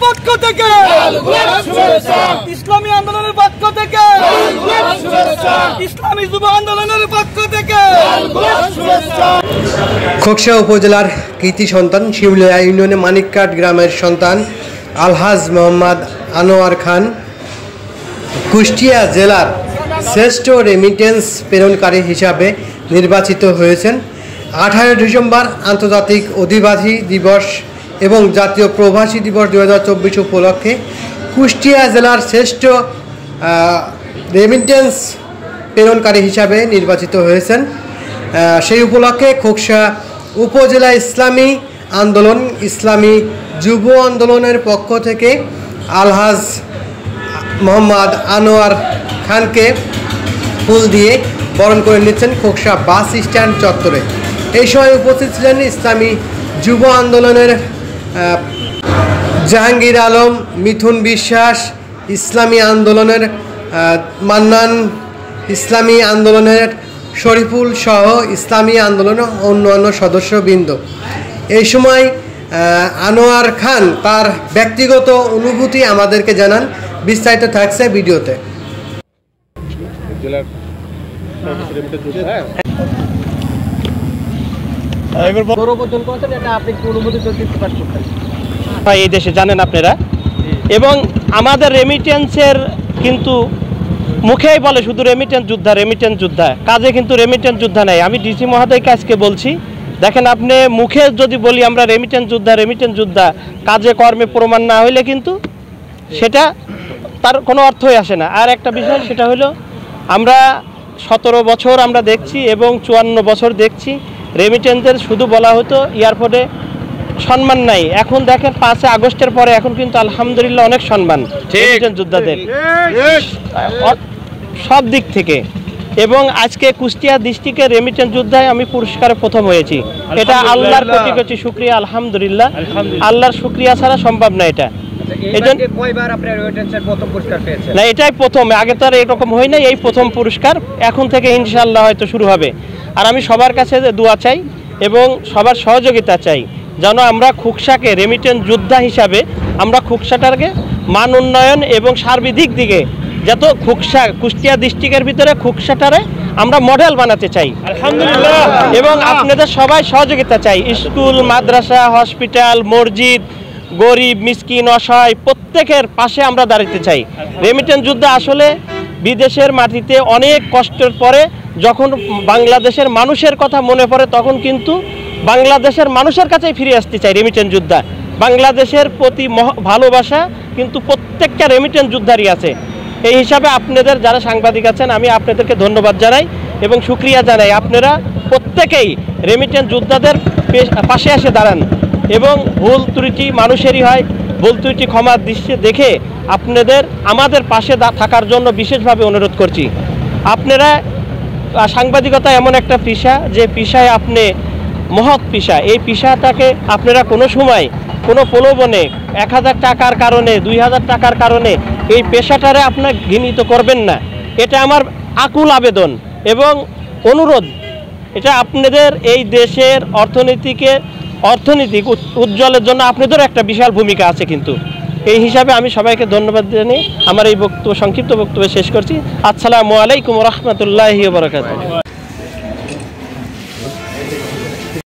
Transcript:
পক্ষ থেকে, ইসলামী আন্দোলনের পক্ষ থেকে, ইসলামী যুব আন্দোলনের পক্ষ থেকে। খোকসা উপজেলার কৃতি সন্তান শিউলিয়া ইউনিয়নে মানিককাট গ্রামের সন্তান আলহাজ মোহাম্মদ আনোয়ার খান কুষ্টিয়া জেলার শ্রেষ্ঠ রেমিটেন্স প্রেরণকারী হিসাবে নির্বাচিত হয়েছেন। 18 ডিসেম্বর আন্তর্জাতিক অধিবাসী দিবস এবং জাতীয় প্রবাসী দিবস 2024 উপলক্ষে কুষ্টিয়া জেলার শ্রেষ্ঠ রেমিটেন্স প্রেরণকারী হিসাবে নির্বাচিত হয়েছেন। সেই উপলক্ষে খোকসা উপজেলা ইসলামী আন্দোলন, ইসলামী যুব আন্দোলনের পক্ষ থেকে আলহাজ মোহাম্মদ আনোয়ার খানকে ফুল দিয়ে বরণ করে নিচ্ছেন খোকসা বাস স্ট্যান্ড চত্বরে। এই সময় উপস্থিত ছিলেন ইসলামী যুব আন্দোলনের জাহাঙ্গীর আলম, মিথুন বিশ্বাস, ইসলামী আন্দোলনের মান্নান, ইসলামী আন্দোলনের শরীফুল সহ ইসলামী আন্দোলনের অন্যান্য সদস্যবৃন্দ। এই সময় আনোয়ার খান তার ব্যক্তিগত অনুভূতি আমাদেরকে জানান। বিস্তারিত থাকছে ভিডিওতে। এই দেশে জানেন আপনারা, এবং আমাদের রেমিটেন্সের কিন্তু মুখেই বলে শুধু রেমিটেন্স যোদ্ধা, রেমিটেন্স যোদ্ধা, কাজে কিন্তু রেমিটেন্স যোদ্ধা নাই। আমি ডিসি মহোদয়কে আজকে বলছি, দেখেন আপনি মুখে যদি বলি আমরা রেমিটেন্স যোদ্ধা, রেমিটেন্স যোদ্ধা, কাজে কর্মে প্রমাণ না হইলে কিন্তু সেটা তার কোনো অর্থই আসে না। আর একটা বিষয় সেটা হলো, আমরা 17 বছর আমরা দেখছি এবং 54 বছর দেখছি রেমিটেন্সের শুধু বলা হতো এয়ারপোর্টে সম্মান নাই। এখন দেখেন 5 আগস্টের পরে এখন কিন্তু আলহামদুলিল্লাহ অনেক সম্মান রেমিটেন্স যোদ্ধাদের সব দিক থেকে। এবং আজকে কুষ্টিয়া ডিস্ট্রিক্টের রেমিটেন্স যোদ্ধায় আমি পুরস্কারে প্রথম হয়েছি। এটা আল্লাহর কোটি কোটি শুকরিয়া, আলহামদুলিল্লাহ। আল্লাহর শুকরিয়া ছাড়া সম্ভব না এটা। না, এটাই প্রথম, আগে তো আর এরকম হয় না, এই প্রথম পুরস্কার। এখন থেকে ইনশাআল্লাহ হয়তো শুরু হবে। আর আমি সবার কাছে দোয়া চাই এবং সবার সহযোগিতা চাই যেন আমরা খোকসাকে রেমিটেন্স যোদ্ধা হিসাবে আমরা খোকসাটাকে মান উন্নয়ন এবং সার্বিক দিকে যত খোকসা কুষ্টিয়া ডিস্ট্রিক্টের ভিতরে খোকসাটারে আমরা মডেল বানাতে চাই আলহামদুলিল্লাহ। এবং আপনাদের সবাই সহযোগিতা চাই। স্কুল, মাদ্রাসা, হসপিটাল, মসজিদ, গরিব, মিসকিন, অসহায় প্রত্যেকের পাশে আমরা দাঁড়াতে চাই। রেমিটেন্স যোদ্ধা আসলে বিদেশের মাটিতে অনেক কষ্টের পরে যখন বাংলাদেশের মানুষের কথা মনে পড়ে তখন কিন্তু বাংলাদেশের মানুষের কাছেই ফিরে আসতে চাই রেমিটেন্স যোদ্ধা। বাংলাদেশের প্রতি ভালোবাসা কিন্তু প্রত্যেকটা রেমিটেন্স যোদ্ধারই আছে। এই হিসাবে আপনাদের যারা সাংবাদিক আছেন আমি আপনাদেরকে ধন্যবাদ জানাই এবং শুকরিয়া জানাই। আপনারা প্রত্যেকেই রেমিটেন্স যোদ্ধাদের পাশে এসে দাঁড়ান এবং ভুল ত্রুটি মানুষেরই হয়, ভুল ত্রুটি ক্ষমার দৃষ্টি দেখে আপনাদের আমাদের পাশে থাকার জন্য বিশেষভাবে অনুরোধ করছি। আপনারা সাংবাদিকতা এমন একটা পেশা যে পেশায় আপনি মহৎ পেশা, এই পেশাটাকে আপনারা কোনো সময় কোনো প্রলোভনে 1000 টাকার কারণে 2000 টাকার কারণে এই পেশাটারে আপনার ঘৃণিত করবেন না। এটা আমার আকুল আবেদন এবং অনুরোধ। এটা আপনাদের এই দেশের অর্থনৈতিক উজ্জ্বলের জন্য আপনাদের একটা বিশাল ভূমিকা আছে। কিন্তু এই হিসাবে আমি সবাইকে ধন্যবাদ জানিয়ে আমার এই সংক্ষিপ্ত বক্তব্য শেষ করছি। আসসালামু আলাইকুম ওয়া রাহমাতুল্লাহি ওয়া বারাকাতুহু।